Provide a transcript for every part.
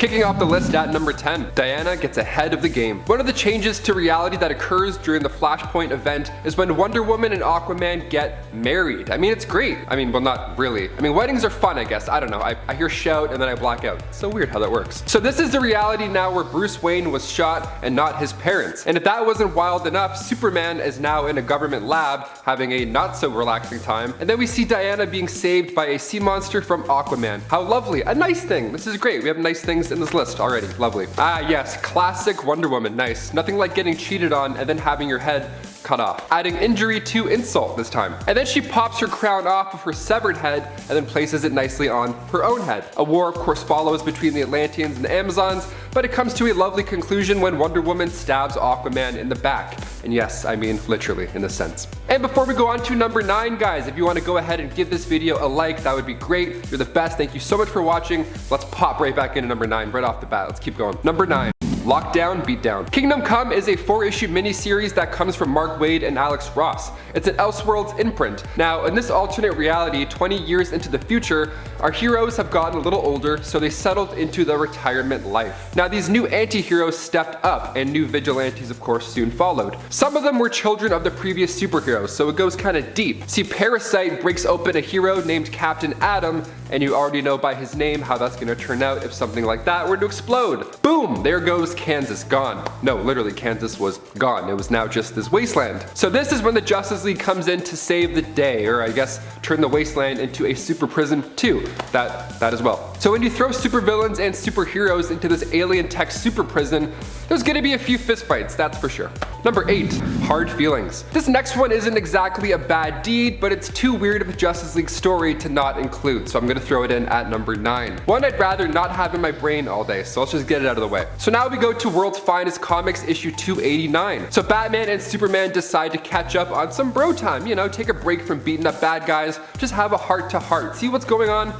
Kicking off the list at number 10, Diana gets ahead of the game. One of the changes to reality that occurs during the Flashpoint event is when Wonder Woman and Aquaman get married. I mean, it's great. I mean, well, not really. I mean, weddings are fun, I guess. I don't know. I hear shout and then I black out. It's so weird how that works. So this is the reality now where Bruce Wayne was shot and not his parents. And if that wasn't wild enough, Superman is now in a government lab having a not so relaxing time. And then we see Diana being saved by a sea monster from Aquaman. How lovely. A nice thing. This is great. We have nice things in this list already. Lovely. Ah, yes. Classic Wonder Woman. Nice. Nothing like getting cheated on and then having your head cut off. Adding injury to insult this time. And then she pops her crown off of her severed head and then places it nicely on her own head. A war of course follows between the Atlanteans and the Amazons, but it comes to a lovely conclusion when Wonder Woman stabs Aquaman in the back. And yes, I mean literally in this sense. And before we go on to number 9, guys, if you want to go ahead and give this video a like, that would be great. You're the best. Thank you so much for watching. Let's pop right back into number 9 right off the bat. Let's keep going. Number 9. Lockdown, Beatdown. Kingdom Come is a 4-issue miniseries that comes from Mark Waid and Alex Ross. It's an Elseworlds imprint. Now, in this alternate reality, 20 years into the future, our heroes have gotten a little older, so they settled into the retirement life. Now, these new anti-heroes stepped up, and new vigilantes, of course, soon followed. Some of them were children of the previous superheroes, so it goes kind of deep. See, Parasite breaks open a hero named Captain Atom, and you already know by his name how that's going to turn out if something like that were to explode. Boom! There goes Kansas, gone. No, literally, Kansas was gone. It was now just this wasteland. So this is when the Justice League comes in to save the day, or I guess turn the wasteland into a super prison too. That as well. So when you throw supervillains and superheroes into this alien tech super prison, there's gonna be a few fistfights, that's for sure. Number 8, Hard Feelings. This next one isn't exactly a bad deed, but it's too weird of a Justice League story to not include, so I'm gonna throw it in at number 9. One I'd rather not have in my brain all day, so let's just get it out of the way. So now we go to World's Finest Comics issue 289. So Batman and Superman decide to catch up on some bro time, you know, take a break from beating up bad guys, just have a heart-to-heart, see what's going on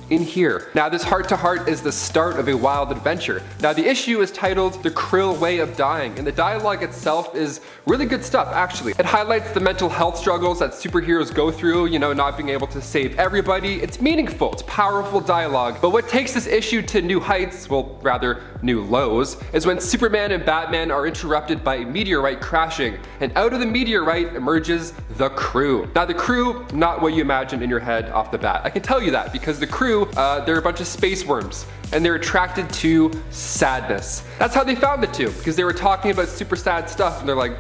in here. Now this heart-to-heart is the start of a wild adventure. Now the issue is titled The Krill Way of Dying, and the dialogue itself is really good stuff actually. It highlights the mental health struggles that superheroes go through, you know, not being able to save everybody. It's meaningful, it's powerful dialogue, but what takes this issue to new heights, well rather new lows, is when Superman and Batman are interrupted by a meteorite crashing, and out of the meteorite emerges the Crew. Now the Crew, not what you imagine in your head off the bat. I can tell you that because the Crew, they're a bunch of space worms and they're attracted to sadness. That's how they found the two, because they were talking about super sad stuff and they're like,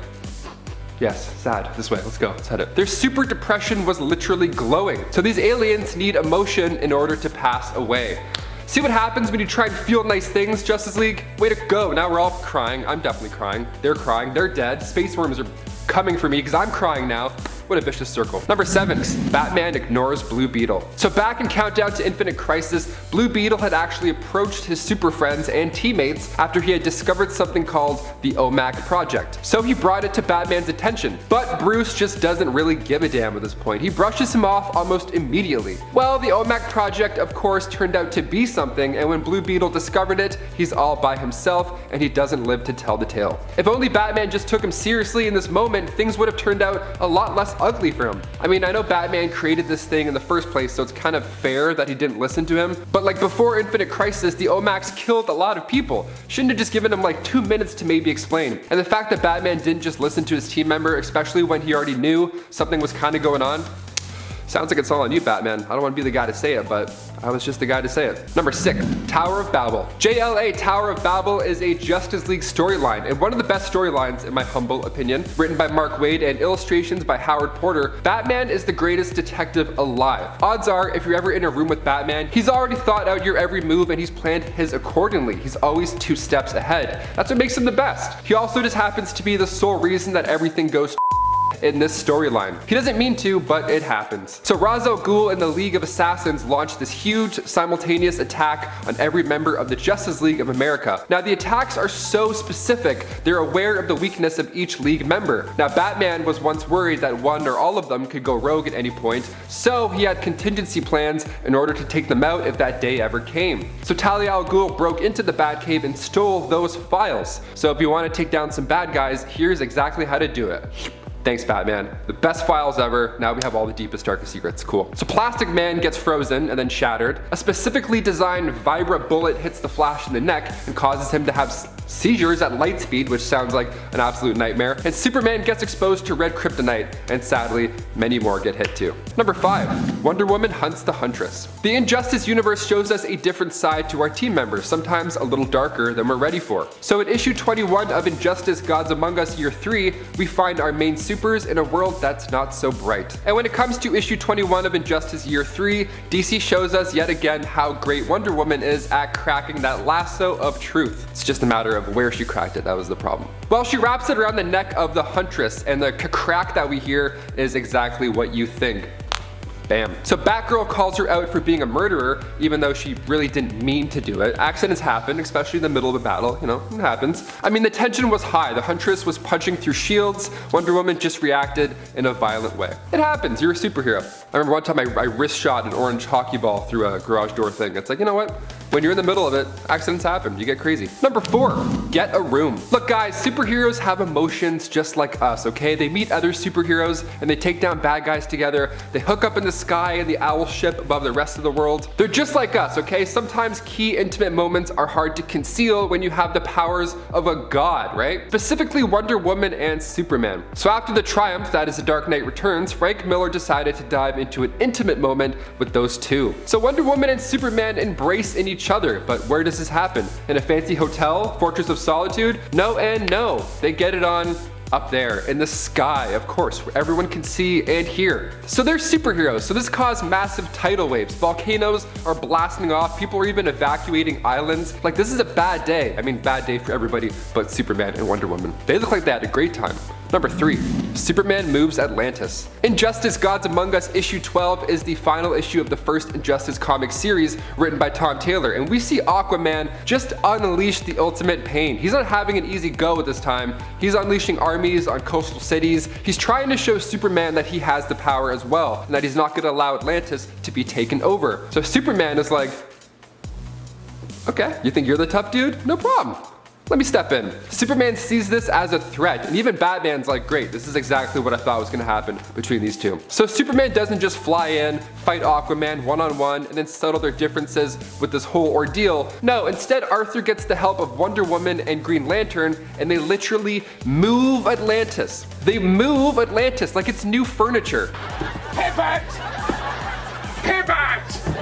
yes, sad, this way, let's go, let's head it. Their super depression was literally glowing. So these aliens need emotion in order to pass away. See what happens when you try and feel nice things, Justice League? Way to go, now we're all crying. I'm definitely crying. They're crying, they're dead. Space worms are coming for me because I'm crying now. What a vicious circle. Number 7, Batman ignores Blue Beetle. So back in Countdown to Infinite Crisis, Blue Beetle had actually approached his super friends and teammates after he had discovered something called the OMAC Project. So he brought it to Batman's attention. But Bruce just doesn't really give a damn at this point. He brushes him off almost immediately. Well, the OMAC Project of course turned out to be something, and when Blue Beetle discovered it, he's all by himself and he doesn't live to tell the tale. If only Batman just took him seriously in this moment, things would have turned out a lot less ugly for him. I mean, I know Batman created this thing in the first place, so it's kind of fair that he didn't listen to him, but like before Infinite Crisis, the OMACs killed a lot of people. Shouldn't have just given him like 2 minutes to maybe explain. And the fact that Batman didn't just listen to his team member, especially when he already knew something was kind of going on, sounds like it's all on you, Batman. I don't want to be the guy to say it, but I was just the guy to say it. Number 6, Tower of Babel. JLA Tower of Babel is a Justice League storyline, and one of the best storylines in my humble opinion. Written by Mark Waid and illustrations by Howard Porter, Batman is the greatest detective alive. Odds are, if you're ever in a room with Batman, he's already thought out your every move and he's planned his accordingly. He's always 2 steps ahead. That's what makes him the best. He also just happens to be the sole reason that everything goes in this storyline. He doesn't mean to, but it happens. So Ra's al Ghul and the League of Assassins launched this huge simultaneous attack on every member of the Justice League of America. Now the attacks are so specific, they're aware of the weakness of each League member. Now Batman was once worried that one or all of them could go rogue at any point, so he had contingency plans in order to take them out if that day ever came. So Talia al Ghul broke into the Batcave and stole those files. So if you want to take down some bad guys, here's exactly how to do it. Thanks, Batman. The best files ever. Now we have all the deepest, darkest secrets. Cool. So Plastic Man gets frozen and then shattered. A specifically designed Vibra bullet hits the Flash in the neck and causes him to have seizures at light speed, which sounds like an absolute nightmare. And Superman gets exposed to red kryptonite, and sadly, many more get hit too. Number 5. Wonder Woman hunts the Huntress. The Injustice universe shows us a different side to our team members, sometimes a little darker than we're ready for. So in issue 21 of Injustice Gods Among Us Year 3, we find our main supers in a world that's not so bright. And when it comes to issue 21 of Injustice Year 3, DC shows us yet again how great Wonder Woman is at cracking that lasso of truth. It's just a matter of where she cracked it, that was the problem. Well, she wraps it around the neck of the Huntress, and the crack that we hear is exactly what you think. Bam. So Batgirl calls her out for being a murderer, even though she really didn't mean to do it. Accidents happen, especially in the middle of a battle, you know, it happens. I mean, the tension was high. The Huntress was punching through shields. Wonder Woman just reacted in a violent way. It happens, you're a superhero. I remember one time I wrist shot an orange hockey ball through a garage door thing. It's like, you know what? When you're in the middle of it, accidents happen, you get crazy. Number 4, get a room. Look guys, superheroes have emotions just like us, okay? They meet other superheroes and they take down bad guys together. They hook up in the sky in the owl ship above the rest of the world. They're just like us, okay? Sometimes key intimate moments are hard to conceal when you have the powers of a god, right? Specifically Wonder Woman and Superman. So after the triumph that is The Dark Knight Returns, Frank Miller decided to dive into an intimate moment with those two. So Wonder Woman and Superman embrace in each other, but where does this happen? In a fancy hotel? Fortress of Solitude? No and no. They get it on up there in the sky, of course, where everyone can see and hear. So they're superheroes, so this caused massive tidal waves. Volcanoes are blasting off, people are even evacuating islands. Like, this is a bad day. I mean, bad day for everybody but Superman and Wonder Woman. They look like they had a great time. Number 3, Superman moves Atlantis. Injustice Gods Among Us issue 12 is the final issue of the first Injustice comic series written by Tom Taylor, and we see Aquaman just unleash the ultimate pain. He's not having an easy go at this time. He's unleashing armies on coastal cities. He's trying to show Superman that he has the power as well, and that he's not going to allow Atlantis to be taken over. So Superman is like, okay, you think you're the tough dude? No problem. Let me step in. Superman sees this as a threat, and even Batman's like, great, this is exactly what I thought was gonna happen between these two. So Superman doesn't just fly in, fight Aquaman one-on-one, and then settle their differences with this whole ordeal. No, instead Arthur gets the help of Wonder Woman and Green Lantern, and they literally move Atlantis. They move Atlantis like it's new furniture. Pivot! Pivot!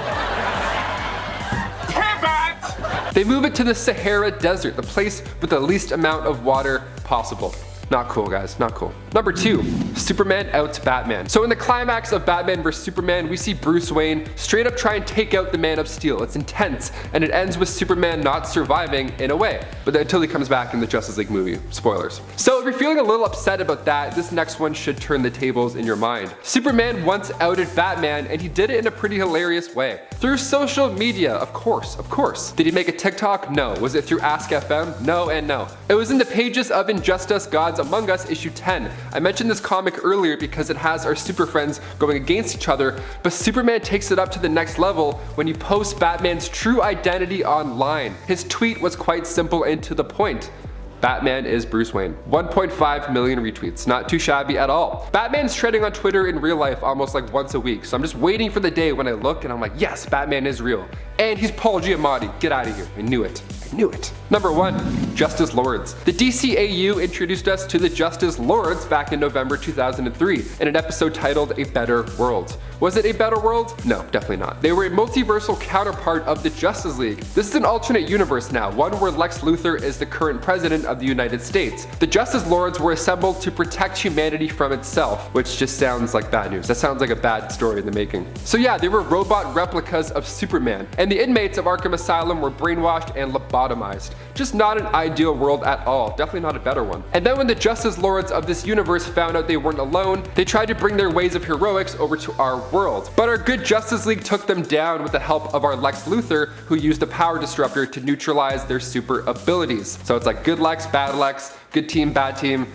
They move it to the Sahara Desert, the place with the least amount of water possible. Not cool, guys, not cool. Number 2, Superman outs Batman. So in the climax of Batman vs Superman, we see Bruce Wayne straight up try and take out the Man of Steel. It's intense, and it ends with Superman not surviving in a way, but until he comes back in the Justice League movie. Spoilers. So if you're feeling a little upset about that, this next one should turn the tables in your mind. Superman once outed Batman, and he did it in a pretty hilarious way. Through social media, of course, of course. Did he make a TikTok? No. Was it through Ask FM? No and no. It was in the pages of Injustice Gods Among Us issue 10. I mentioned this comic earlier because it has our super friends going against each other, but Superman takes it up to the next level when he posts Batman's true identity online. His tweet was quite simple and to the point. Batman is Bruce Wayne. 1.5 million retweets, not too shabby at all. Batman's trending on Twitter in real life almost like once a week, so I'm just waiting for the day when I look and I'm like, yes, Batman is real. And he's Paul Giamatti, get out of here, I knew it. I knew it. Number 1, Justice Lords. The DCEU introduced us to the Justice Lords back in November 2003 in an episode titled A Better World. Was it a better world? No, definitely not. They were a multiversal counterpart of the Justice League. This is an alternate universe now, one where Lex Luthor is the current president of the United States. The Justice Lords were assembled to protect humanity from itself, which just sounds like bad news. That sounds like a bad story in the making. So yeah, they were robot replicas of Superman, and the inmates of Arkham Asylum were brainwashed and lobotomized. Just not an ideal world at all, definitely not a better one. And then when the Justice Lords of this universe found out they weren't alone, they tried to bring their ways of heroics over to our world. But our good Justice League took them down with the help of our Lex Luthor, who used the power disruptor to neutralize their super abilities. So it's like good Lex, bad Lex, good team, bad team,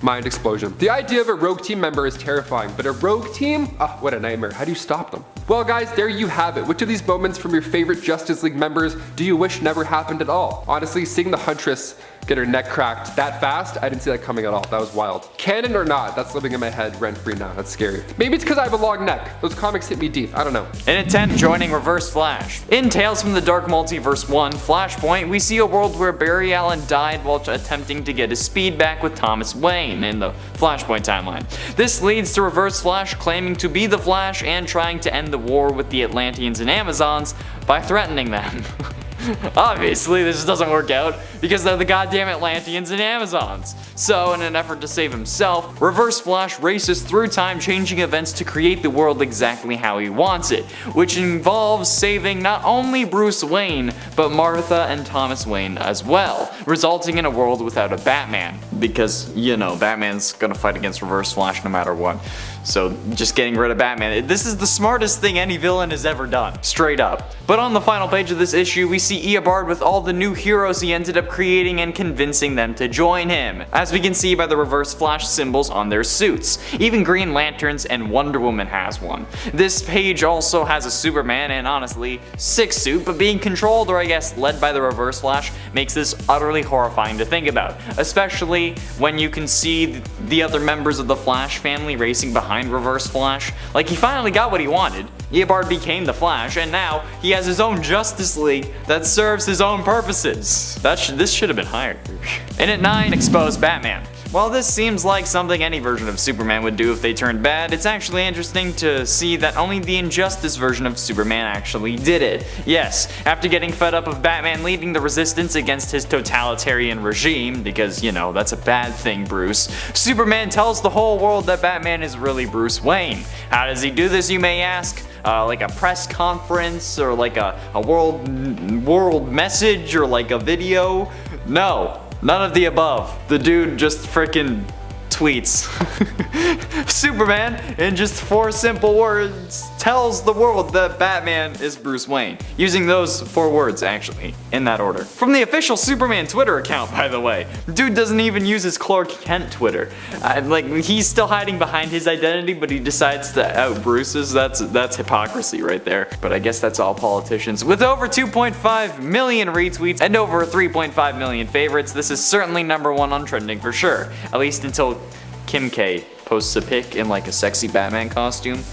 mind explosion. The idea of a rogue team member is terrifying, but a rogue team? Oh, what a nightmare. How do you stop them? Well guys, there you have it. Which of these moments from your favorite Justice League members do you wish never happened at all? Honestly, seeing the Huntress get her neck cracked that fast, I didn't see that coming at all. That was wild. Canon or not, that's living in my head rent free now. That's scary. Maybe it's because I have a long neck. Those comics hit me deep. I don't know. In a tent joining Reverse Flash. In Tales from the Dark Multiverse 1, Flashpoint, we see a world where Barry Allen died while attempting to get his speed back with Thomas Wayne in the Flashpoint timeline. This leads to Reverse Flash claiming to be the Flash and trying to end the war with the Atlanteans and Amazons by threatening them. Obviously, this doesn't work out because they're the goddamn Atlanteans and Amazons. So, in an effort to save himself, Reverse Flash races through time, changing events to create the world exactly how he wants it, which involves saving not only Bruce Wayne, but Martha and Thomas Wayne as well, resulting in a world without a Batman. Because, you know, Batman's gonna fight against Reverse Flash no matter what. So, just getting rid of Batman, this is the smartest thing any villain has ever done. Straight up. But on the final page of this issue, we see Eobard with all the new heroes he ended up creating and convincing them to join him, as we can see by the Reverse Flash symbols on their suits. Even Green Lanterns and Wonder Woman has one. This page also has a Superman and honestly, sick suit, but being controlled or I guess led by the Reverse Flash makes this utterly horrifying to think about, especially when you can see the other members of the Flash family racing behind Reverse Flash. Like, he finally got what he wanted. Eobard became the Flash, and now he has his own Justice League that serves his own purposes. This should have been higher. And at 9, expose Batman. While this seems like something any version of Superman would do if they turned bad, it's actually interesting to see that only the Injustice version of Superman actually did it. Yes, after getting fed up of Batman leading the resistance against his totalitarian regime, because, you know, that's a bad thing, Bruce, Superman tells the whole world that Batman is really Bruce Wayne. How does he do this, you may ask? Like a press conference, or like a world message, or like a video? No. None of the above. The dude just frickin' tweets. Superman, in just 4 simple words, tells the world that Batman is Bruce Wayne. Using those 4 words, actually, in that order. From the official Superman Twitter account, by the way. Dude doesn't even use his Clark Kent Twitter. Like, he's still hiding behind his identity, but he decides to out Bruce's. That's hypocrisy right there. But I guess that's all politicians. With over 2.5 million retweets and over 3.5 million favorites, this is certainly #1 on trending for sure. At least until Kim K posts a pic in like a sexy Batman costume,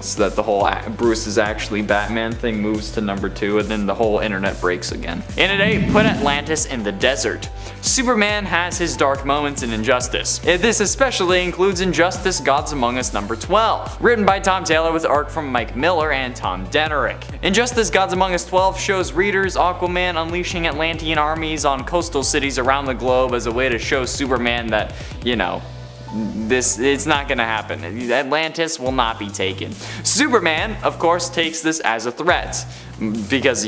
so that the whole Bruce is actually Batman thing moves to #2, and then the whole internet breaks again. And at 8, put Atlantis in the desert. Superman has his dark moments in Injustice. This especially includes Injustice Gods Among Us #12, written by Tom Taylor with art from Mike Miller and Tom Denerick. Injustice Gods Among Us 12 shows readers Aquaman unleashing Atlantean armies on coastal cities around the globe as a way to show Superman that, you know, it's not gonna happen. Atlantis will not be taken. Superman, of course, takes this as a threat, because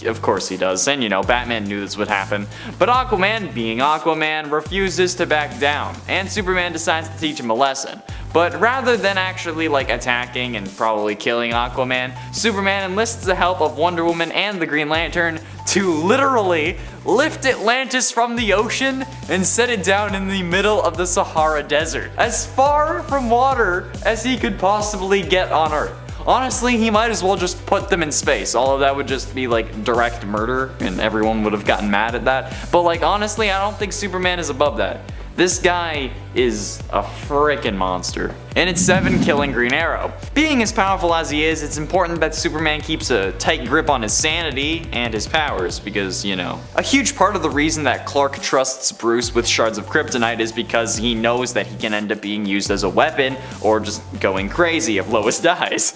of course he does, and you know, Batman knew this would happen. But Aquaman, being Aquaman, refuses to back down, and Superman decides to teach him a lesson. But rather than actually like attacking and probably killing Aquaman, Superman enlists the help of Wonder Woman and the Green Lantern to literally lift Atlantis from the ocean and set it down in the middle of the Sahara Desert, as far from water as he could possibly get on Earth. Honestly, he might as well just put them in space, although that would just be like direct murder and everyone would have gotten mad at that. But like, honestly, I don't think Superman is above that. This guy is a frickin' monster. And it's 7, killing Green Arrow. Being as powerful as he is, it's important that Superman keeps a tight grip on his sanity and his powers, because, you know, a huge part of the reason that Clark trusts Bruce with shards of kryptonite is because he knows that he can end up being used as a weapon or just going crazy if Lois dies.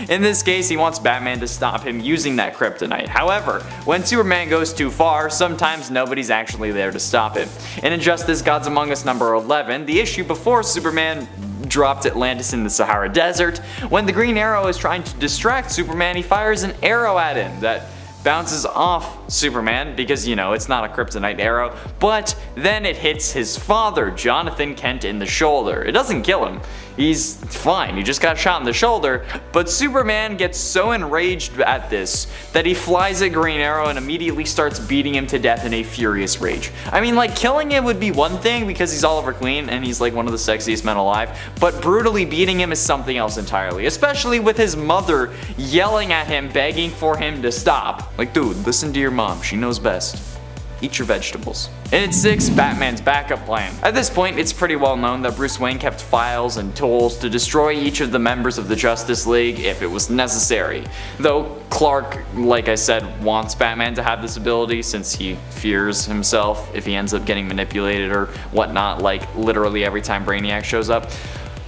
In this case, he wants Batman to stop him using that kryptonite. However, when Superman goes too far, sometimes nobody's actually there to stop him. In Injustice Gods Among Us #11, the issue before Superman dropped Atlantis in the Sahara Desert, when the Green Arrow is trying to distract Superman, he fires an arrow at him that bounces off Superman because, you know, it's not a kryptonite arrow, but then it hits his father, Jonathan Kent, in the shoulder. It doesn't kill him. He's fine, he just got shot in the shoulder, but Superman gets so enraged at this that he flies at Green Arrow and immediately starts beating him to death in a furious rage. I mean, like, killing him would be one thing because he's Oliver Queen and he's like one of the sexiest men alive, but brutally beating him is something else entirely, especially with his mother yelling at him, begging for him to stop. Like, dude, listen to your mom, she knows best. Eat your vegetables. And at 6, Batman's backup plan. At this point, it's pretty well known that Bruce Wayne kept files and tools to destroy each of the members of the Justice League if it was necessary. Though Clark, like I said, wants Batman to have this ability since he fears himself if he ends up getting manipulated or whatnot, like literally every time Brainiac shows up.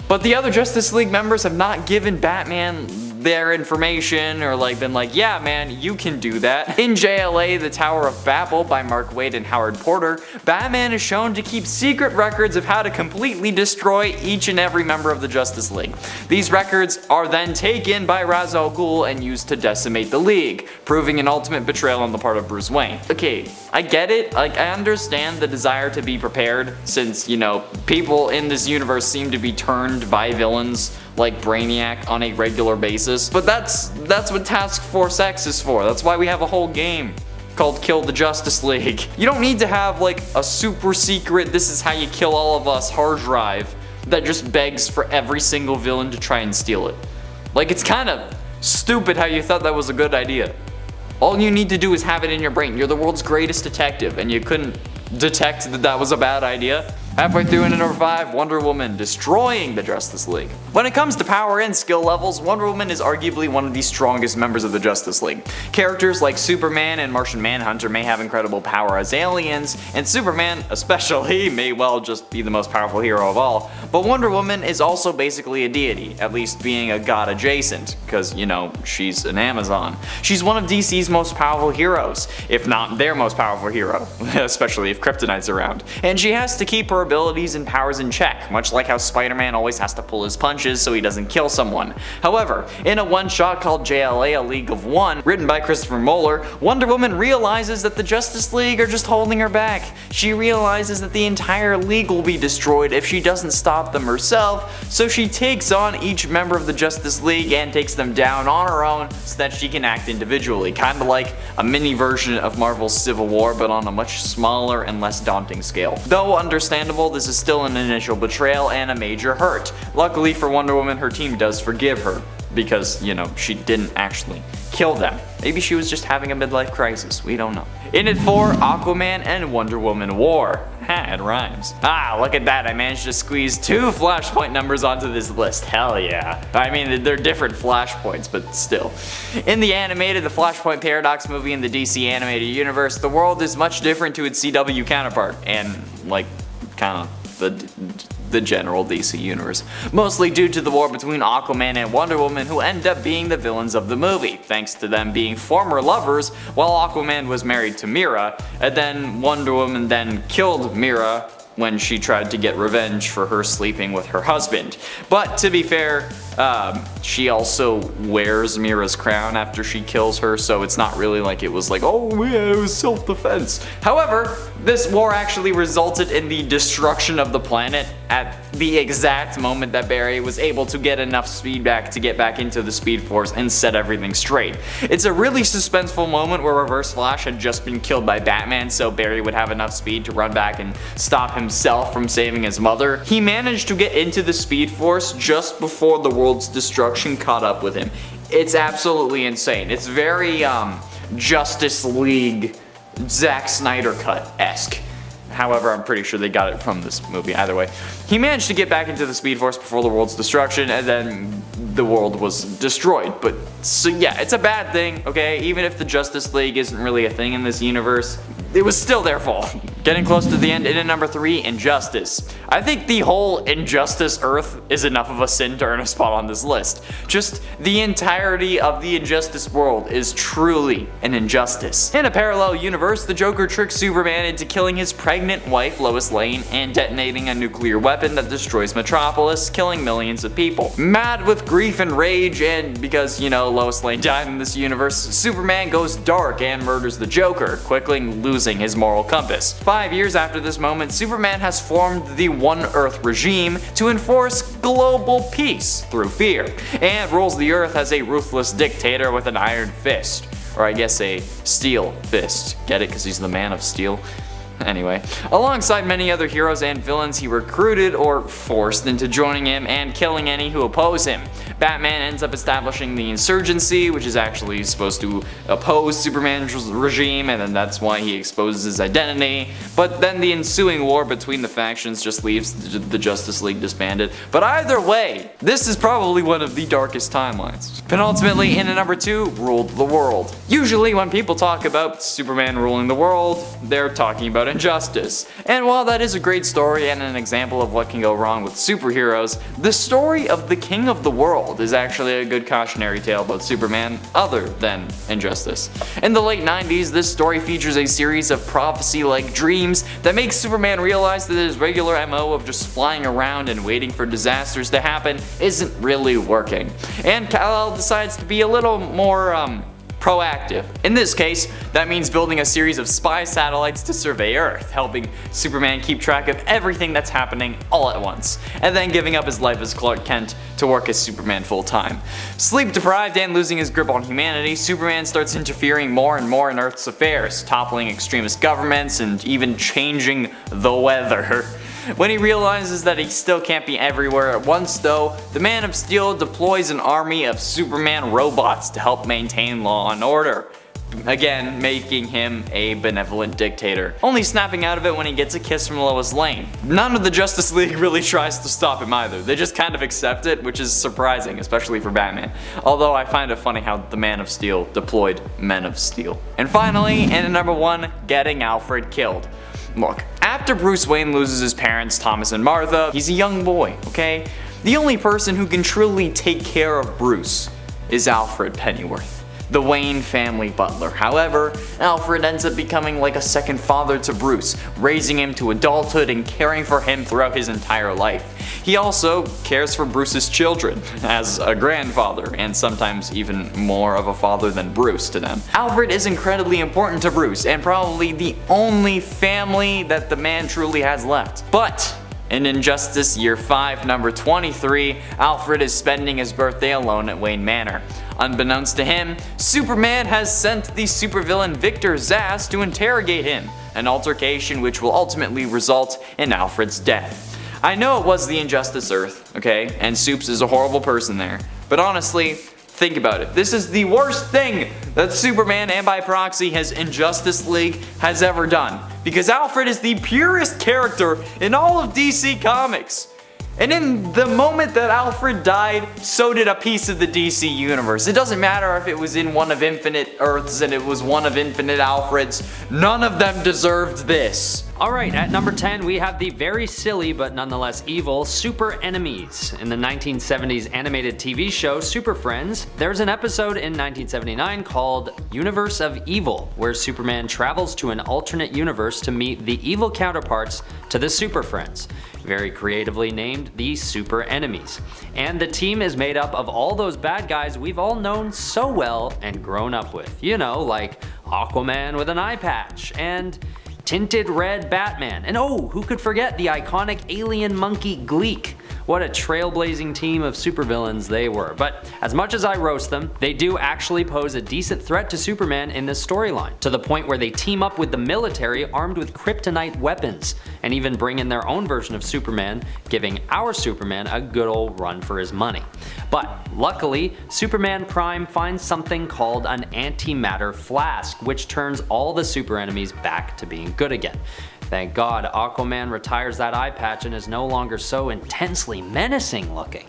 But the other Justice League members have not given Batman their information or like been like, yeah man, you can do that. In JLA, The Tower of Babel by Mark Waid and Howard Porter, Batman is shown to keep secret records of how to completely destroy each and every member of the Justice League. These records are then taken by Ra's al Ghul and used to decimate the League, proving an ultimate betrayal on the part of Bruce Wayne. Okay, I get it, like I understand the desire to be prepared since, you know, people in this universe seem to be turned by villains like Brainiac on a regular basis, but that's what Task Force X is for. That's why we have a whole game called Kill the Justice League. You don't need to have like a super secret, this is how you kill all of us hard drive that just begs for every single villain to try and steal it. Like, it's kind of stupid how you thought that was a good idea. All you need to do is have it in your brain. You're the world's greatest detective and you couldn't detect that that was a bad idea. Halfway through into number 5, Wonder Woman destroying the Justice League. When it comes to power and skill levels, Wonder Woman is arguably one of the strongest members of the Justice League. Characters like Superman and Martian Manhunter may have incredible power as aliens, and Superman especially may well just be the most powerful hero of all, but Wonder Woman is also basically a deity, at least being a god adjacent, because, you know, she's an Amazon. She's one of DC's most powerful heroes, if not their most powerful hero, especially if Kryptonite's around, and she has to keep her abilities and powers in check, much like how Spider-Man always has to pull his punches so he doesn't kill someone. However, in a one-shot called JLA A League of One, written by Christopher Moeller, Wonder Woman realizes that the Justice League are just holding her back. She realizes that the entire league will be destroyed if she doesn't stop them herself, so she takes on each member of the Justice League and takes them down on her own so that she can act individually, kinda like a mini version of Marvel's Civil War but on a much smaller and less daunting scale. Though understandable, this is still an initial betrayal and a major hurt. Luckily for Wonder Woman, her team does forgive her because, you know, she didn't actually kill them. Maybe she was just having a midlife crisis, we don't know. In at 4, Aquaman and Wonder Woman War. Ha, it rhymes. Ah, look at that, I managed to squeeze 2 Flashpoint numbers onto this list, hell yeah. I mean, they're different Flashpoints, but still. In the animated The Flashpoint Paradox movie in the DC animated universe, the world is much different to its CW counterpart, and like, kind of the general DC universe, mostly due to the war between Aquaman and Wonder Woman, who end up being the villains of the movie, thanks to them being former lovers while Aquaman was married to Mera, and then Wonder Woman then killed Mera when she tried to get revenge for her sleeping with her husband. But to be fair, she also wears Mera's crown after she kills her, so it's not really like it was like, oh yeah, it was self-defense. However, this war actually resulted in the destruction of the planet at the exact moment that Barry was able to get enough speed back to get back into the Speed Force and set everything straight. It's a really suspenseful moment where Reverse Flash had just been killed by Batman, so Barry would have enough speed to run back and stop himself from saving his mother. He managed to get into the Speed Force just before the world's destruction caught up with him. It's absolutely insane. It's very Justice League Zack Snyder cut-esque. However, I'm pretty sure they got it from this movie either way. He managed to get back into the Speed Force before the world's destruction, and then the world was destroyed. But, so yeah, it's a bad thing, okay? Even if the Justice League isn't really a thing in this universe, it was still their fault. Getting close to the end, in at number 3, Injustice. I think the whole Injustice Earth is enough of a sin to earn a spot on this list. Just the entirety of the Injustice world is truly an injustice. In a parallel universe, the Joker tricks Superman into killing his pregnant wife Lois Lane and detonating a nuclear weapon that destroys Metropolis, killing millions of people. Mad with grief and rage, and because, you know, Lois Lane died in this universe, Superman goes dark and murders the Joker, quickly losing his moral compass. 5 years after this moment, Superman has formed the One Earth regime to enforce global peace through fear, and rules the Earth as a ruthless dictator with an iron fist. Or I guess a steel fist. Get it? Because he's the Man of Steel. Anyway, alongside many other heroes and villains, he recruited or forced into joining him and killing any who oppose him. Batman ends up establishing the insurgency, which is actually supposed to oppose Superman's regime, and then that's why he exposes his identity. But then the ensuing war between the factions just leaves the Justice League disbanded. But either way, this is probably one of the darkest timelines. Penultimately, in at number 2, ruled the world. Usually when people talk about Superman ruling the world, they're talking about injustice. And while that is a great story and an example of what can go wrong with superheroes, the story of the King of the World is actually a good cautionary tale about Superman other than injustice. In the late 90s, this story features a series of prophecy-like dreams that make Superman realize that his regular MO of just flying around and waiting for disasters to happen isn't really working. And Kal-El decides to be a little more, proactive. In this case, that means building a series of spy satellites to survey Earth, helping Superman keep track of everything that's happening all at once, and then giving up his life as Clark Kent to work as Superman full time. Sleep deprived and losing his grip on humanity, Superman starts interfering more and more in Earth's affairs, toppling extremist governments and even changing the weather. When he realizes that he still can't be everywhere at once though, the Man of Steel deploys an army of Superman robots to help maintain law and order. Again, making him a benevolent dictator. Only snapping out of it when he gets a kiss from Lois Lane. None of the Justice League really tries to stop him either. They just kind of accept it, which is surprising, especially for Batman. Although I find it funny how the Man of Steel deployed Men of Steel. And finally, in at number 1, getting Alfred killed. Look, after Bruce Wayne loses his parents, Thomas and Martha, he's a young boy, okay? The only person who can truly take care of Bruce is Alfred Pennyworth, the Wayne family butler. However, Alfred ends up becoming like a second father to Bruce, raising him to adulthood and caring for him throughout his entire life. He also cares for Bruce's children, as a grandfather, and sometimes even more of a father than Bruce to them. Alfred is incredibly important to Bruce, and probably the only family that the man truly has left. But in Injustice Year 5, number 23, Alfred is spending his birthday alone at Wayne Manor. Unbeknownst to him, Superman has sent the supervillain Victor Zsasz to interrogate him, an altercation which will ultimately result in Alfred's death. I know it was the Injustice Earth, okay, and Supes is a horrible person there, but honestly, think about it. This is the worst thing that Superman, and by proxy his Injustice League, has ever done. Because Alfred is the purest character in all of DC Comics. And in the moment that Alfred died, so did a piece of the DC universe. It doesn't matter if it was in one of infinite Earths and it was one of infinite Alfreds, none of them deserved this. Alright, at number 10 we have the very silly but nonetheless evil Super Enemies. In the 1970s animated TV show Super Friends, there's an episode in 1979 called Universe of Evil, where Superman travels to an alternate universe to meet the evil counterparts to the Super Friends, very creatively named the Super Enemies. And the team is made up of all those bad guys we've all known so well and grown up with. You know, like Aquaman with an eye patch, and tinted red Batman, and oh, who could forget the iconic alien monkey Gleek. What a trailblazing team of supervillains they were. But as much as I roast them, they do actually pose a decent threat to Superman in this storyline, to the point where they team up with the military armed with kryptonite weapons, and even bring in their own version of Superman, giving our Superman a good old run for his money. But luckily, Superman Prime finds something called an antimatter flask, which turns all the super enemies back to being good again. Thank God Aquaman retires that eye patch and is no longer so intensely menacing looking.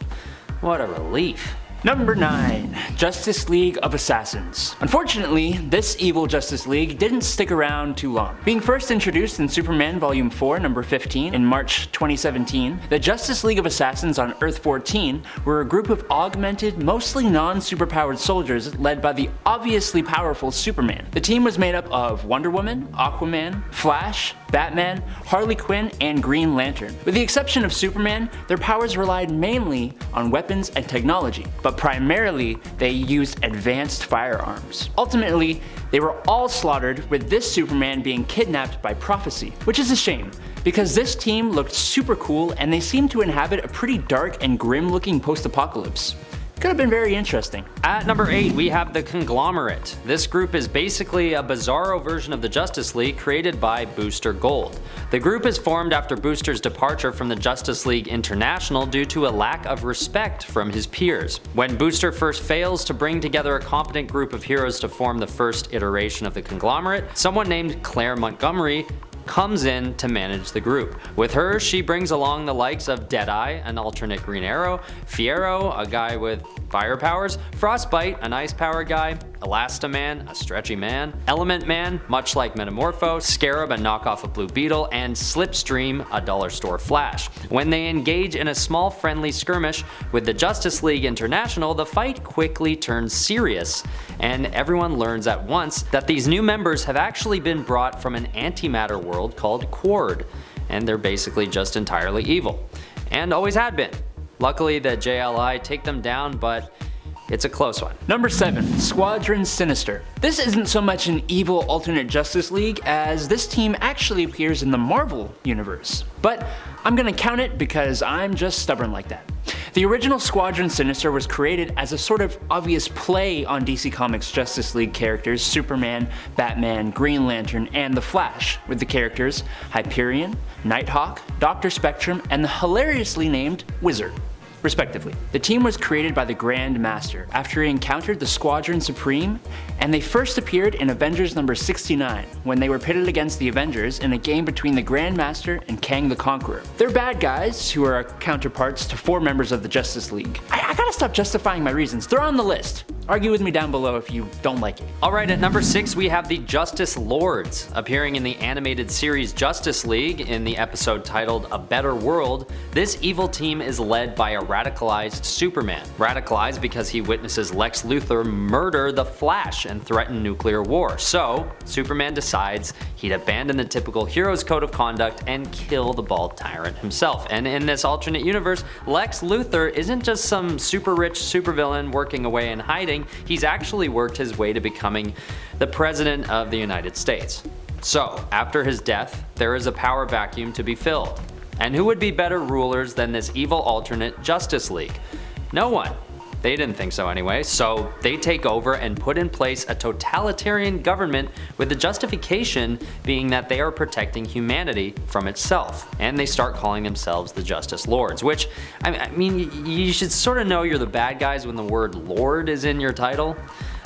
What a relief. Number 9. Justice League of Assassins. Unfortunately, this evil Justice League didn't stick around too long. Being first introduced in Superman Volume 4, number 15 in March 2017, the Justice League of Assassins on Earth 14 were a group of augmented, mostly non-superpowered soldiers led by the obviously powerful Superman. The team was made up of Wonder Woman, Aquaman, Flash, Batman, Harley Quinn, and Green Lantern. With the exception of Superman, their powers relied mainly on weapons and technology, but primarily they used advanced firearms. Ultimately, they were all slaughtered, with this Superman being kidnapped by Prophecy, which is a shame, because this team looked super cool and they seemed to inhabit a pretty dark and grim looking post-apocalypse. Could have been very interesting. At number 8, we have the Conglomerate. This group is basically a bizarro version of the Justice League created by Booster Gold. The group is formed after Booster's departure from the Justice League International due to a lack of respect from his peers. When Booster first fails to bring together a competent group of heroes to form the first iteration of the Conglomerate, someone named Claire Montgomery comes in to manage the group. With her, she brings along the likes of Deadeye, an alternate Green Arrow, Fiero, a guy with fire powers, Frostbite, an ice power guy, Elastaman, a stretchy man, Element Man, much like Metamorpho, Scarab, a knockoff of Blue Beetle, and Slipstream, a dollar store Flash. When they engage in a small friendly skirmish with the Justice League International, the fight quickly turns serious, and everyone learns at once that these new members have actually been brought from an antimatter world called Quard, and they're basically just entirely evil, and always had been. Luckily, the JLI take them down, but it's a close one. Number 7, Squadron Sinister. This isn't so much an evil alternate Justice League as this team actually appears in the Marvel universe. But I'm gonna count it because I'm just stubborn like that. The original Squadron Sinister was created as a sort of obvious play on DC Comics Justice League characters Superman, Batman, Green Lantern, and the Flash, with the characters Hyperion, Nighthawk, Dr. Spectrum, and the hilariously named Wizard, respectively. The team was created by the Grand Master after he encountered the Squadron Supreme, and they first appeared in Avengers number 69 when they were pitted against the Avengers in a game between the Grand Master and Kang the Conqueror. They're bad guys who are counterparts to 4 members of the Justice League. I gotta stop justifying my reasons. They're on the list. Argue with me down below if you don't like it. Alright, at number 6 we have the Justice Lords. Appearing in the animated series Justice League in the episode titled A Better World, this evil team is led by a radicalized Superman. Radicalized because he witnesses Lex Luthor murder the Flash and threaten nuclear war. So, Superman decides he'd abandon the typical hero's code of conduct and kill the bald tyrant himself. And in this alternate universe, Lex Luthor isn't just some super rich supervillain working away in hiding, he's actually worked his way to becoming the President of the United States. So, after his death, there is a power vacuum to be filled. And who would be better rulers than this evil alternate Justice League? No one. They didn't think so anyway, so they take over and put in place a totalitarian government with the justification being that they are protecting humanity from itself. And they start calling themselves the Justice Lords, which, I mean, you should sort of know you're the bad guys when the word Lord is in your title.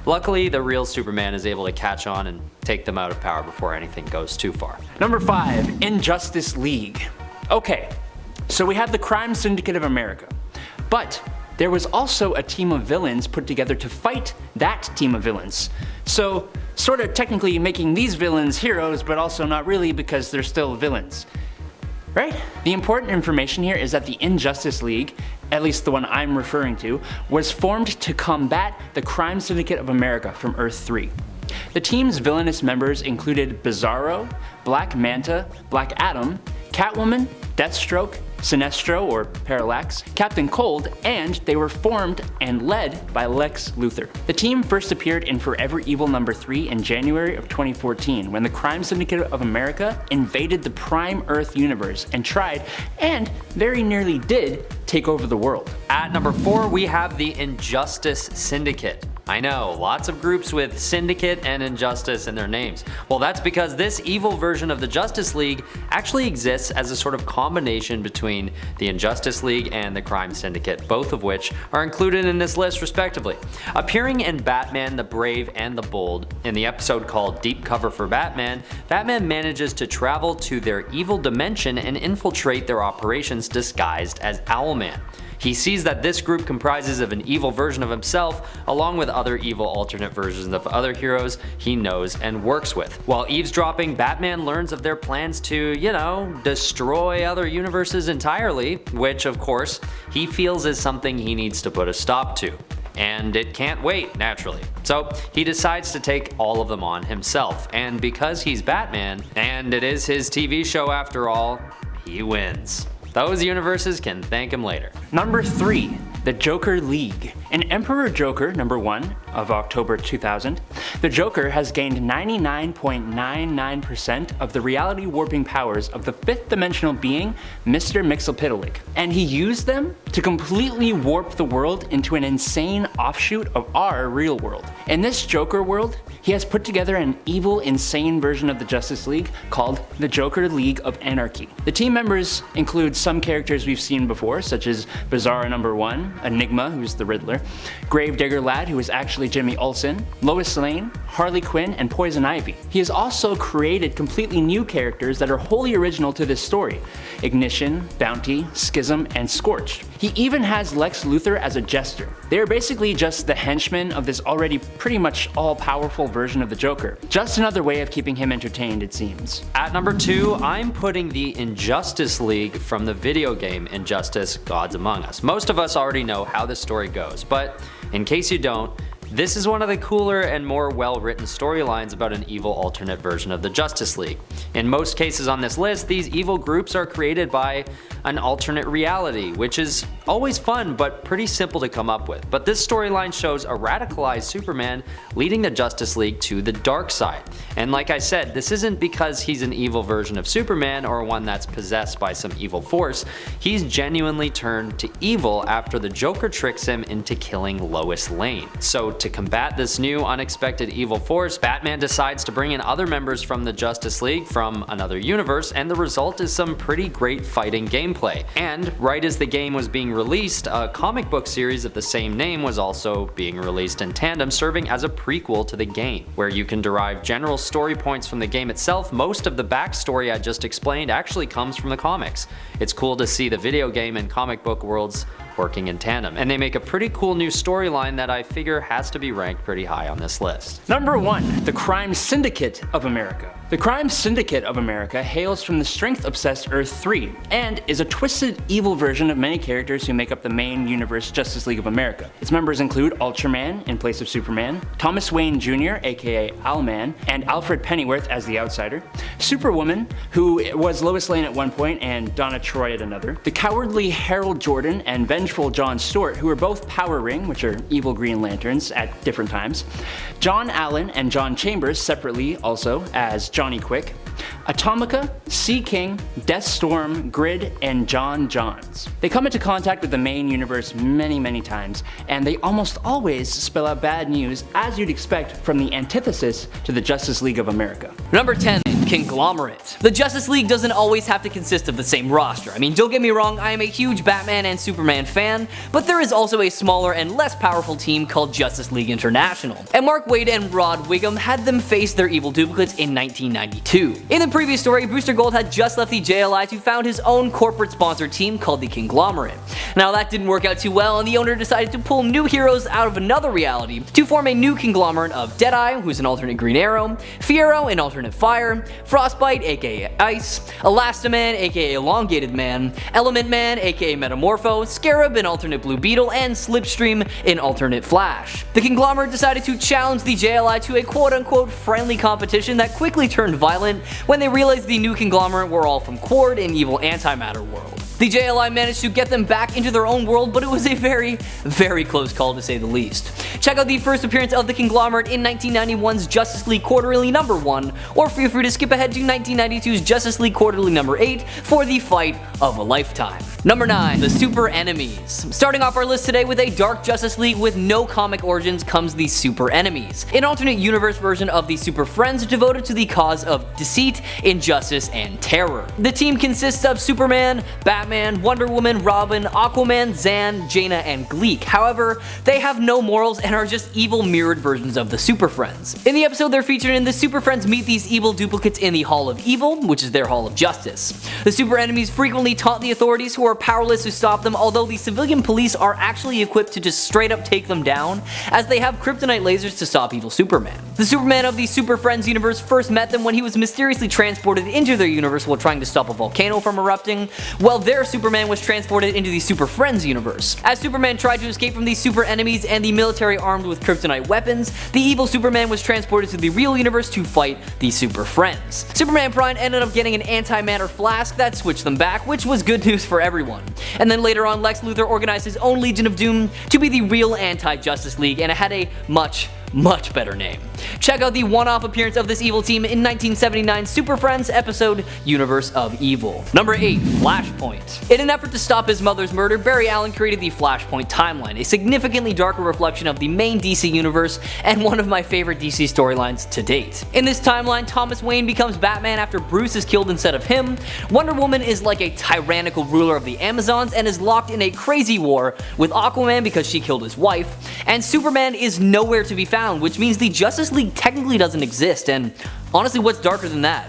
Luckily, the real Superman is able to catch on and take them out of power before anything goes too far. Number 5, Injustice League. Okay, so we have the Crime Syndicate of America, but there was also a team of villains put together to fight that team of villains. So, sort of technically making these villains heroes, but also not really because they're still villains. Right? The important information here is that the Injustice League, at least the one I'm referring to, was formed to combat the Crime Syndicate of America from Earth 3. The team's villainous members included Bizarro, Black Manta, Black Adam, Catwoman, Deathstroke, Sinestro or Parallax, Captain Cold, and they were formed and led by Lex Luthor. The team first appeared in Forever Evil number 3 in January of 2014 when the Crime Syndicate of America invaded the Prime Earth universe and tried, and very nearly did, take over the world. At number 4 we have the Injustice Syndicate. I know, lots of groups with Syndicate and Injustice in their names. Well, that's because this evil version of the Justice League actually exists as a sort of combination between the Injustice League and the Crime Syndicate, both of which are included in this list respectively. Appearing in Batman the Brave and the Bold, in the episode called Deep Cover for Batman, Batman manages to travel to their evil dimension and infiltrate their operations disguised as Owlman. He sees that this group comprises of an evil version of himself, along with other evil alternate versions of other heroes he knows and works with. While eavesdropping, Batman learns of their plans to, destroy other universes entirely, which of course, he feels is something he needs to put a stop to. and it can't wait, naturally. So he decides to take all of them on himself, and because he's Batman, and it is his TV show after all, he wins. Those universes can thank him later. Number 3. The Joker League. In Emperor Joker #1 of October 2000, the Joker has gained 99.99% of the reality warping powers of the 5th dimensional being, Mr. Mxyzptlk, and he used them to completely warp the world into an insane offshoot of our real world. In this Joker world, he has put together an evil, insane version of the Justice League called the Joker League of Anarchy. The team members include some characters we've seen before, such as Bizarro #1, Enigma, who's the Riddler, Gravedigger Lad, who is actually Jimmy Olsen, Lois Lane, Harley Quinn, and Poison Ivy. He has also created completely new characters that are wholly original to this story: Ignition, Bounty, Schism, and Scorched. He even has Lex Luthor as a jester. They are basically just the henchmen of this already pretty much all-powerful version of the Joker. Just another way of keeping him entertained, it seems. At number 2, I'm putting the Injustice League from the video game Injustice: Gods Among Us. Most of us already know how this story goes, but in case you don't, this is one of the cooler and more well-written storylines about an evil alternate version of the Justice League. In most cases on this list, these evil groups are created by an alternate reality, which is always fun but pretty simple to come up with. But this storyline shows a radicalized Superman leading the Justice League to the dark side. And like I said, this isn't because he's an evil version of Superman or one that's possessed by some evil force. He's genuinely turned to evil after the Joker tricks him into killing Lois Lane. So to combat this new unexpected evil force, Batman decides to bring in other members from the Justice League from another universe, and the result is some pretty great fighting gameplay. And right as the game was being released, a comic book series of the same name was also being released in tandem, serving as a prequel to the game, where you can derive general story points from the game itself. Most of the backstory I just explained actually comes from the comics. It's cool to see the video game and comic book worlds working in tandem, and they make a pretty cool new storyline that I figure has to be ranked pretty high on this list. Number 1. The Crime Syndicate of America. The Crime Syndicate of America hails from the strength-obsessed Earth 3, and is a twisted, evil version of many characters who make up the main universe Justice League of America. Its members include Ultraman in place of Superman, Thomas Wayne Jr., aka Owlman, and Alfred Pennyworth as the Outsider, Superwoman, who was Lois Lane at one point and Donna Troy at another, the cowardly Harold Jordan and vengeful John Stewart, who are both Power Ring, which are evil Green Lanterns, at different times, John Allen and John Chambers separately also as Johnny Quick, Atomica, Sea King, Deathstorm, Grid, and John Johns. They come into contact with the main universe many times, and they almost always spell out bad news, as you'd expect from the antithesis to the Justice League of America. Number 10. Conglomerate. The Justice League doesn't always have to consist of the same roster. I mean, don't get me wrong, I am a huge Batman and Superman fan, but there is also a smaller and less powerful team called Justice League International. And Mark Waid and Rod Wiggum had them face their evil duplicates in 1992. In the previous story, Booster Gold had just left the JLI to found his own corporate-sponsored team called the Conglomerate. Now that didn't work out too well, and the owner decided to pull new heroes out of another reality to form a new conglomerate of Deadeye, who's an alternate Green Arrow, Fiero, an alternate Fire, Frostbite, aka Ice, Elastaman, aka Elongated Man, Element Man, aka Metamorpho, Scarab, an alternate Blue Beetle, and Slipstream, an alternate Flash. The conglomerate decided to challenge the JLI to a quote-unquote friendly competition that quickly turned violent when they realized the new conglomerate were all from Quard, an evil antimatter world. The JLI managed to get them back into their own world, but it was a very close call to say the least. Check out the first appearance of the conglomerate in 1991's Justice League Quarterly number 1, or feel free to skip ahead to 1992's Justice League Quarterly number 8 for the fight of a lifetime. Number 9. The Super Enemies. Starting off our list today with a dark Justice League with no comic origins comes the Super Enemies, an alternate universe version of the Super Friends devoted to the cause of deceit, injustice, and terror. The team consists of Superman, Batman, Wonder Woman, Robin, Aquaman, Zan, Jaina, and Gleek. However, they have no morals and are just evil mirrored versions of the Super Friends. In the episode they're featured in, the Super Friends meet these evil duplicates in the Hall of Evil, which is their Hall of Justice. The Super Enemies frequently taunt the authorities, who are powerless to stop them, although the civilian police are actually equipped to just straight up take them down, as they have kryptonite lasers to stop evil Superman. The Superman of the Super Friends universe first met them when he was mysteriously transported into their universe while trying to stop a volcano from erupting, while their there Superman was transported into the Super Friends universe. As Superman tried to escape from these super enemies and the military armed with kryptonite weapons, the evil Superman was transported to the real universe to fight the Super Friends. Superman Prime ended up getting an antimatter flask that switched them back, which was good news for everyone. And then later on, Lex Luthor organized his own Legion of Doom to be the real anti-Justice League, and it had a much better name. Check out the one-off appearance of this evil team in 1979 Super Friends episode Universe of Evil. Number 8. Flashpoint. In an effort to stop his mother's murder, Barry Allen created the Flashpoint timeline, a significantly darker reflection of the main DC universe and one of my favorite DC storylines to date. In this timeline, Thomas Wayne becomes Batman after Bruce is killed instead of him, Wonder Woman is like a tyrannical ruler of the Amazons and is locked in a crazy war with Aquaman because she killed his wife, and Superman is nowhere to be found, which means the Justice League technically doesn't exist, and honestly, what's darker than that?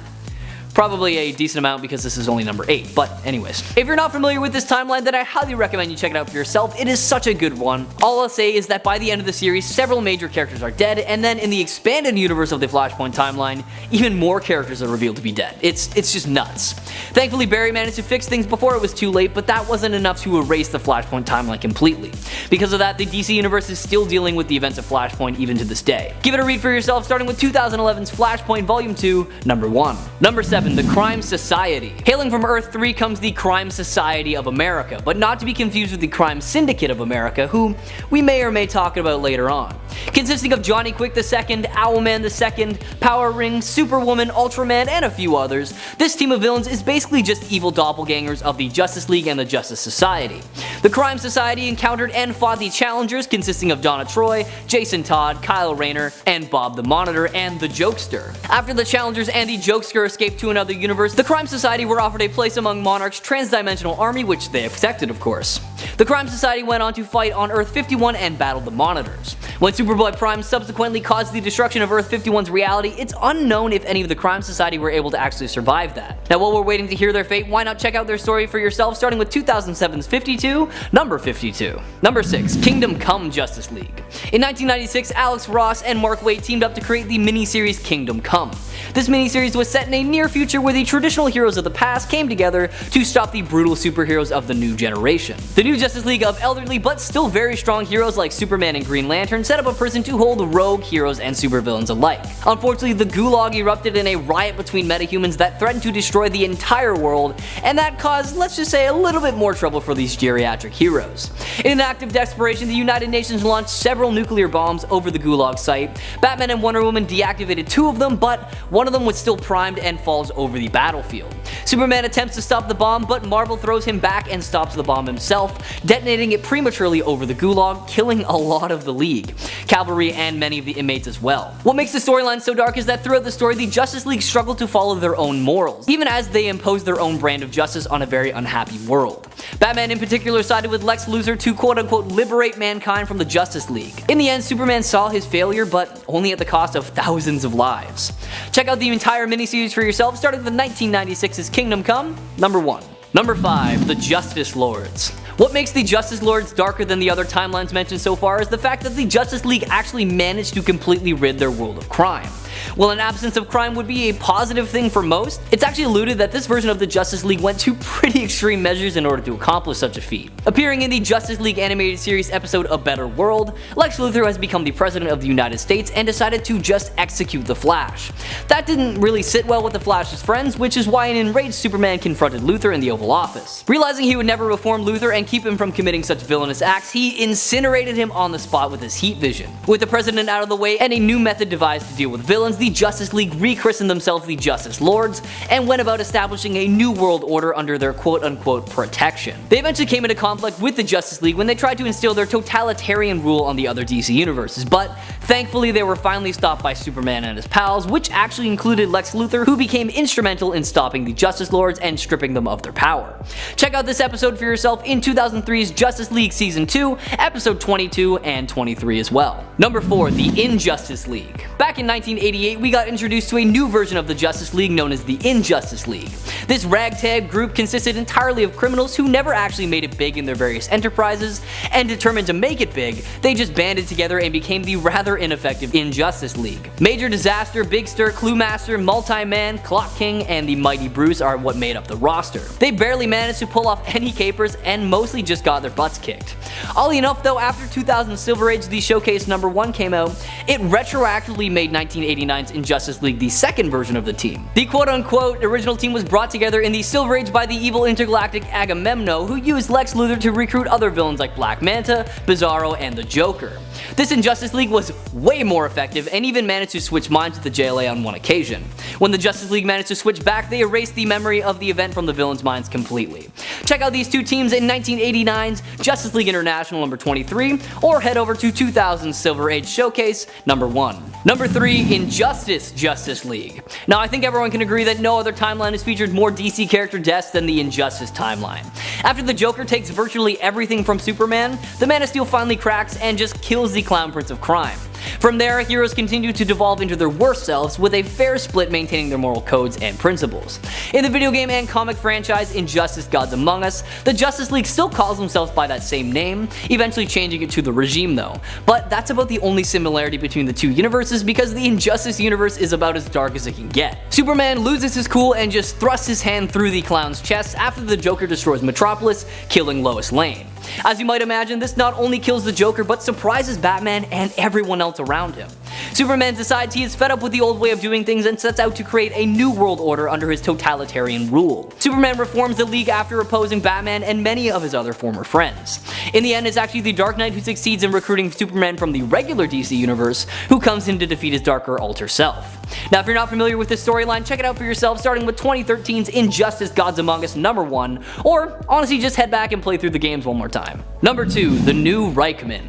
Probably a decent amount because this is only number 8, but anyways. If you're not familiar with this timeline, then I highly recommend you check it out for yourself. It is such a good one. All I'll say is that by the end of the series, several major characters are dead, and then in the expanded universe of the Flashpoint timeline, even more characters are revealed to be dead. It's just nuts. Thankfully, Barry managed to fix things before it was too late, but that wasn't enough to erase the Flashpoint timeline completely. Because of that, the DC universe is still dealing with the events of Flashpoint even to this day. Give it a read for yourself, starting with 2011's Flashpoint Volume 2, Number 1. Number 7. The Crime Society. Hailing from Earth 3 comes the Crime Society of America, but not to be confused with the Crime Syndicate of America, who we may or may talk about later on. Consisting of Johnny Quick II, Owlman II, Power Ring, Superwoman, Ultraman, and a few others, this team of villains is basically just evil doppelgangers of the Justice League and the Justice Society. The Crime Society encountered and fought the Challengers, consisting of Donna Troy, Jason Todd, Kyle Rayner, and Bob the Monitor, and the Jokester. After the Challengers and the Jokester escaped to another universe, the Crime Society were offered a place among Monarch's transdimensional army, which they accepted, of course. The Crime Society went on to fight on Earth 51 and battle the Monitors. When Superboy Prime subsequently caused the destruction of Earth 51's reality, it's unknown if any of the Crime Society were able to actually survive that. Now while we're waiting to hear their fate, why not check out their story for yourself, starting with 2007's 52, Number 52. Number 6. Kingdom Come Justice League. In 1996, Alex Ross and Mark Waid teamed up to create the miniseries Kingdom Come. This miniseries was set in a near future where the traditional heroes of the past came together to stop the brutal superheroes of the new generation. The new Justice League of elderly but still very strong heroes like Superman and Green Lantern set up a prison to hold rogue heroes and supervillains alike. Unfortunately, the Gulag erupted in a riot between metahumans that threatened to destroy the entire world, and that caused, let's just say, a little bit more trouble for these geriatric heroes. In an act of desperation, the United Nations launched several nuclear bombs over the Gulag site. Batman and Wonder Woman deactivated 2 of them, but one of them was still primed and falls over the battlefield. Superman attempts to stop the bomb, but Marvel throws him back and stops the bomb himself, detonating it prematurely over the Gulag, killing a lot of the League, Cavalry, and many of the inmates as well. What makes the storyline so dark is that throughout the story, the Justice League struggle to follow their own morals, even as they impose their own brand of justice on a very unhappy world. Batman in particular sided with Lex Luthor to quote-unquote liberate mankind from the Justice League. In the end, Superman saw his failure, but only at the cost of thousands of lives. Check out the entire miniseries for yourself, starting with 1996's Kingdom Come, Number 1. Number 5. The Justice Lords. What makes the Justice Lords darker than the other timelines mentioned so far is the fact that the Justice League actually managed to completely rid their world of crime. While an absence of crime would be a positive thing for most, it's actually alluded that this version of the Justice League went to pretty extreme measures in order to accomplish such a feat. Appearing in the Justice League animated series episode A Better World, Lex Luthor has become the President of the United States and decided to just execute the Flash. That didn't really sit well with the Flash's friends, which is why an enraged Superman confronted Luthor in the Oval Office. Realizing he would never reform Luthor and keep him from committing such villainous acts, he incinerated him on the spot with his heat vision. With the President out of the way and a new method devised to deal with villains, the Justice League rechristened themselves the Justice Lords and went about establishing a new world order under their quote-unquote protection. They eventually came into conflict with the Justice League when they tried to instill their totalitarian rule on the other DC universes, but thankfully they were finally stopped by Superman and his pals, which actually included Lex Luthor, who became instrumental in stopping the Justice Lords and stripping them of their power. Check out this episode for yourself in 2003's Justice League Season 2, episode 22 and 23 as well. Number 4. The Injustice League. Back in 1988, we got introduced to a new version of the Justice League known as the Injustice League. This ragtag group consisted entirely of criminals who never actually made it big in their various enterprises, and determined to make it big, they just banded together and became the rather their ineffective Injustice League. Major Disaster, Big Stir, Cluemaster, Multi-Man, Clock King, and the Mighty Bruce are what made up the roster. They barely managed to pull off any capers and mostly just got their butts kicked. Oddly enough though, after 2000 Silver Age, the Showcase #1 came out, it retroactively made 1989's Injustice League the second version of the team. The quote-unquote original team was brought together in the Silver Age by the evil intergalactic Agamemnon, who used Lex Luthor to recruit other villains like Black Manta, Bizarro, and the Joker. This Injustice League was way more effective and even managed to switch minds with the JLA on one occasion. When the Justice League managed to switch back, they erased the memory of the event from the villains' minds completely. Check out these two teams in 1989's Justice League International #23, or head over to 2000's Silver Age Showcase #1. Number 3, Injustice Justice League. Now I think everyone can agree that no other timeline has featured more DC character deaths than the Injustice timeline. After the Joker takes virtually everything from Superman, the Man of Steel finally cracks and just kills the Clown Prince of Crime. From there, heroes continue to devolve into their worst selves, with a fair split maintaining their moral codes and principles. In the video game and comic franchise Injustice Gods Among Us, the Justice League still calls themselves by that same name, eventually changing it to the Regime though. But that's about the only similarity between the two universes, because the Injustice universe is about as dark as it can get. Superman loses his cool and just thrusts his hand through the Clown's chest after the Joker destroys Metropolis, killing Lois Lane. As you might imagine, this not only kills the Joker but surprises Batman and everyone else around him. Superman decides he is fed up with the old way of doing things and sets out to create a new world order under his totalitarian rule. Superman reforms the League after opposing Batman and many of his other former friends. In the end, it's actually the Dark Knight who succeeds in recruiting Superman from the regular DC universe, who comes in to defeat his darker alter self. Now if you're not familiar with this storyline, check it out for yourself, starting with 2013's Injustice Gods Among Us #1, or honestly just head back and play through the games one more time. Number 2, The New Reichman.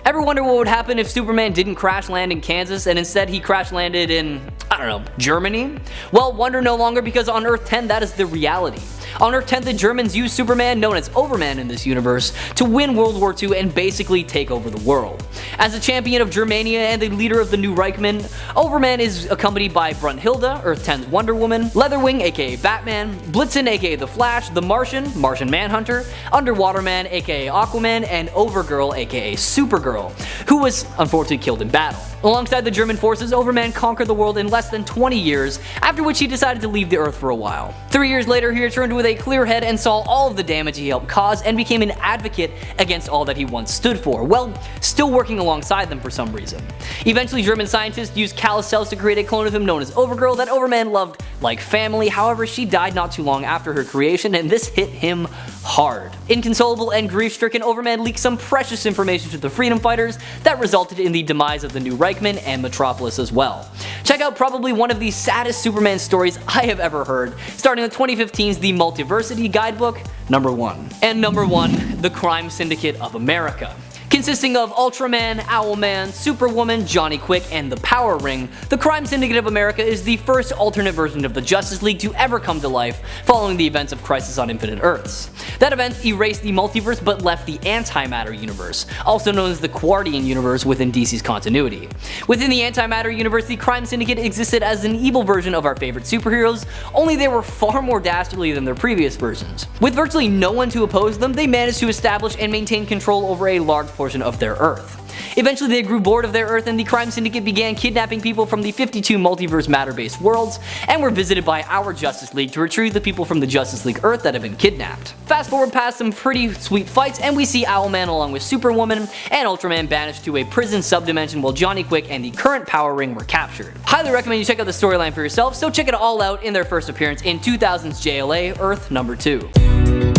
Ever wonder what would happen if Superman didn't crash land in Kansas and instead he crash landed in, I don't know, Germany? Well, wonder no longer, because on Earth 10 that is the reality. On Earth 10, the Germans used Superman, known as Overman in this universe, to win World War II and basically take over the world. As a champion of Germania and the leader of the New Reichman, Overman is accompanied by Brunhilde, Earth 10's Wonder Woman, Leatherwing aka Batman, Blitzen aka The Flash, The Martian, Martian Manhunter, Underwater Man aka Aquaman, and Overgirl aka Supergirl, who was unfortunately killed in battle. Alongside the German forces, Overman conquered the world in less than 20 years, after which he decided to leave the Earth for a while. 3 years later, he returned with a clear head and saw all of the damage he helped cause and became an advocate against all that he once stood for, well, still working alongside them for some reason. Eventually, German scientists used callus cells to create a clone of him known as Overgirl that Overman loved like family. However, she died not too long after her creation, and this hit him hard. Inconsolable and grief-stricken, Overman leaked some precious information to the freedom fighters that resulted in the demise of the New Reichman and Metropolis as well. Check out probably one of the saddest Superman stories I have ever heard, starting with 2015's The Multiversity Guidebook, #1. And #1, The Crime Syndicate of America. Consisting of Ultraman, Owlman, Superwoman, Johnny Quick, and the Power Ring, the Crime Syndicate of America is the first alternate version of the Justice League to ever come to life following the events of Crisis on Infinite Earths. That event erased the multiverse but left the Antimatter universe, also known as the Quardian universe within DC's continuity. Within the Antimatter universe, the Crime Syndicate existed as an evil version of our favorite superheroes, only they were far more dastardly than their previous versions. With virtually no one to oppose them, they managed to establish and maintain control over a large portion of their Earth. Eventually they grew bored of their Earth, and the Crime Syndicate began kidnapping people from the 52 multiverse matter-based worlds, and were visited by our Justice League to retrieve the people from the Justice League Earth that have been kidnapped. Fast forward past some pretty sweet fights, and we see Owlman along with Superwoman and Ultraman banished to a prison subdimension, while Johnny Quick and the current Power Ring were captured. Highly recommend you check out the storyline for yourself, so check it all out in their first appearance in 2000's JLA Earth #2.